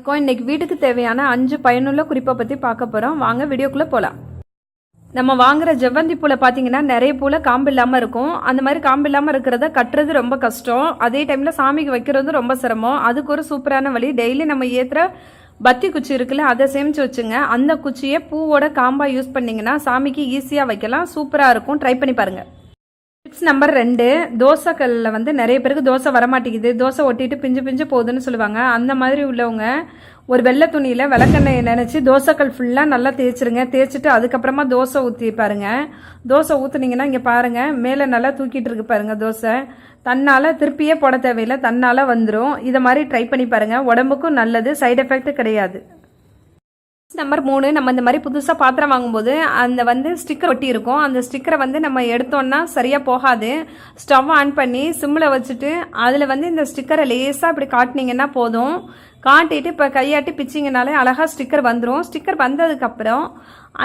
வணக்கம். இன்னைக்கு வீட்டுக்கு தேவையான 5 பயனுள்ள குறிப்பை பற்றி பார்க்க போகிறோம். வாங்க வீடியோக்குள்ளே போகலாம். நம்ம வாங்குற ஜெவ்வந்தி பூவில் பார்த்தீங்கன்னா நிறைய பூவில் காம்பு இல்லாமல் இருக்கும். அந்த மாதிரி காம்பு இல்லாமல் இருக்கிறத கட்டுறது ரொம்ப கஷ்டம். அதே டைமில் சாமிக்கு வைக்கிறது ரொம்ப சிரமம். அதுக்கு ஒரு சூப்பரான வழி, டெய்லி நம்ம ஏற்றுற பத்தி குச்சி இருக்குல்ல, அதை சேமித்து வச்சுங்க. அந்த குச்சியை பூவோட காம்பாக யூஸ் பண்ணிங்கன்னா சாமிக்கு ஈஸியாக வைக்கலாம். சூப்பராக இருக்கும். ட்ரை பண்ணி பாருங்கள். டிப்ஸ் நம்பர் 2, தோசைக்கல்லில் நிறைய பேருக்கு தோசை வரமாட்டேங்குது, தோசை ஒட்டிட்டு பிஞ்சு பிஞ்சு போகுதுன்னு சொல்லுவாங்க. அந்த மாதிரி உள்ளவங்க ஒரு வெள்ளை துணியில் விளக்கெண்ணெய் நினச்சி தோசைக்கல் ஃபுல்லாக நல்லா தேய்ச்சிருங்க. தேய்ச்சிட்டு அதுக்கப்புறமா தோசை ஊற்றி பாருங்க. தோசை ஊற்றுனீங்கன்னா இங்கே பாருங்கள், மேலே நல்லா தூக்கிட்டு இருக்கு பாருங்கள். தோசை தன்னால் திருப்பியே போட தேவையில்லை, தன்னால் வந்துடும். இதை மாதிரி ட்ரை பண்ணி பாருங்கள். உடம்புக்கும் நல்லது, சைடு எஃபெக்ட் கிடையாது. நம்பர் 3, நம்ம இந்த மாதிரி புதுசாக பாத்திரம் வாங்கும்போது அந்த ஸ்டிக்கர் ஒட்டி இருக்கும். அந்த ஸ்டிக்கரை நம்ம எடுத்தோன்னா சரியாக போகாது. ஸ்டவ் ஆன் பண்ணி சிம்மில் வச்சுட்டு அதில் இந்த ஸ்டிக்கரை லேசாக இப்படி காட்டினீங்கன்னா போதும். காட்டிட்டு இப்போ கையாட்டி பிச்சிங்கனாலே அழகாக ஸ்டிக்கர் வந்துடும். ஸ்டிக்கர் வந்ததுக்கப்புறம்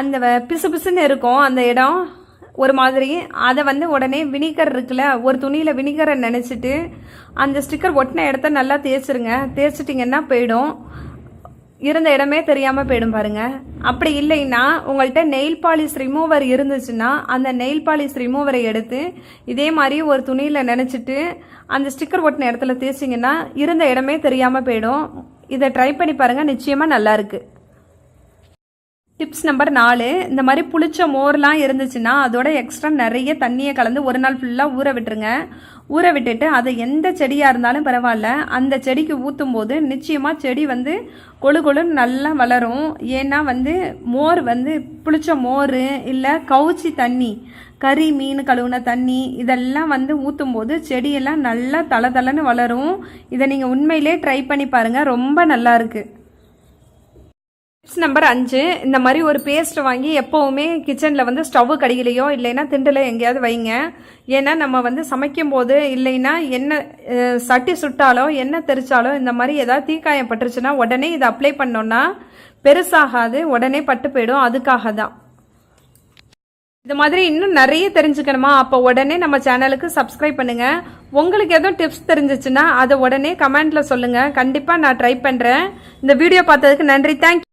அந்த பிசு பிசுன்னு இருக்கும் அந்த இடம் ஒரு மாதிரி. அதை உடனே வினிகர் இருக்குல்ல, ஒரு துணியில் வினிகரை நினச்சிட்டு அந்த ஸ்டிக்கர் ஒட்டின இடத்த நல்லா தேய்ச்சிருங்க. தேய்ச்சிட்டிங்கன்னா போயிடும், இருந்த இடமே தெரியாமல் போயிடும் பாருங்க. அப்படி இல்லைன்னா உங்கள்கிட்ட நெயில் பாலிஷ் ரிமூவர் இருந்துச்சுன்னா அந்த நெயில் பாலிஷ் ரிமூவரை எடுத்து இதே மாதிரி ஒரு துணியில் நினச்சிட்டு அந்த ஸ்டிக்கர் ஒட்டின இடத்துல தேய்ச்சிங்கன்னா இருந்த இடமே தெரியாமல் போயிடும். இதை ட்ரை பண்ணி பாருங்கள், நிச்சயமாக நல்லா இருக்கு. டிப்ஸ் நம்பர் 4, இந்த மாதிரி புளிச்ச மோர்லாம் இருந்துச்சுன்னா அதோட எக்ஸ்ட்ரா நிறைய தண்ணியை கலந்து ஒரு நாள் ஃபுல்லாக ஊற விட்டுருங்க. ஊற விட்டுட்டு அதை எந்த செடியாக இருந்தாலும் பரவாயில்ல, அந்த செடிக்கு ஊற்றும் போது நிச்சயமாக செடி கொழு கொழுன்னு நல்லா வளரும். ஏன்னா மோர் புளிச்ச மோர் இல்லை கவுச்சி தண்ணி, கறி மீன் கழுவுன தண்ணி இதெல்லாம் ஊற்றும் போது செடியெல்லாம் நல்லா தலை தலைன்னு வளரும். இதை நீங்கள் உண்மையிலே ட்ரை பண்ணி பாருங்கள், ரொம்ப நல்லா இருக்குது. டிப்ஸ் நம்பர் 5, இந்த மாதிரி ஒரு பேஸ்ட் வாங்கி எப்போவுமே கிச்சனில் ஸ்டவ் கடியிலையோ இல்லைன்னா திண்டில் எங்கேயாவது வைங்க. ஏன்னா நம்ம சமைக்கும் போது இல்லைன்னா எண்ணெய் சட்டி சுட்டாலோ எண்ணெய் தெரிச்சாலோ இந்த மாதிரி ஏதாவது தீக்காயம் பட்டுருச்சுன்னா உடனே இதை அப்ளை பண்ணோன்னா பெருசாகாது, உடனே பட்டு போயிடும். அதுக்காக தான். இது மாதிரி இன்னும் நிறைய தெரிஞ்சுக்கணுமா? அப்போ உடனே நம்ம சேனலுக்கு சப்ஸ்கிரைப் பண்ணுங்க. உங்களுக்கு எதுவும் டிப்ஸ் தெரிஞ்சிச்சுன்னா அதை உடனே கமெண்ட்ல சொல்லுங்க. கண்டிப்பாக நான் ட்ரை பண்ணுறேன். இந்த வீடியோ பார்த்ததுக்கு நன்றி. தேங்க்யூ.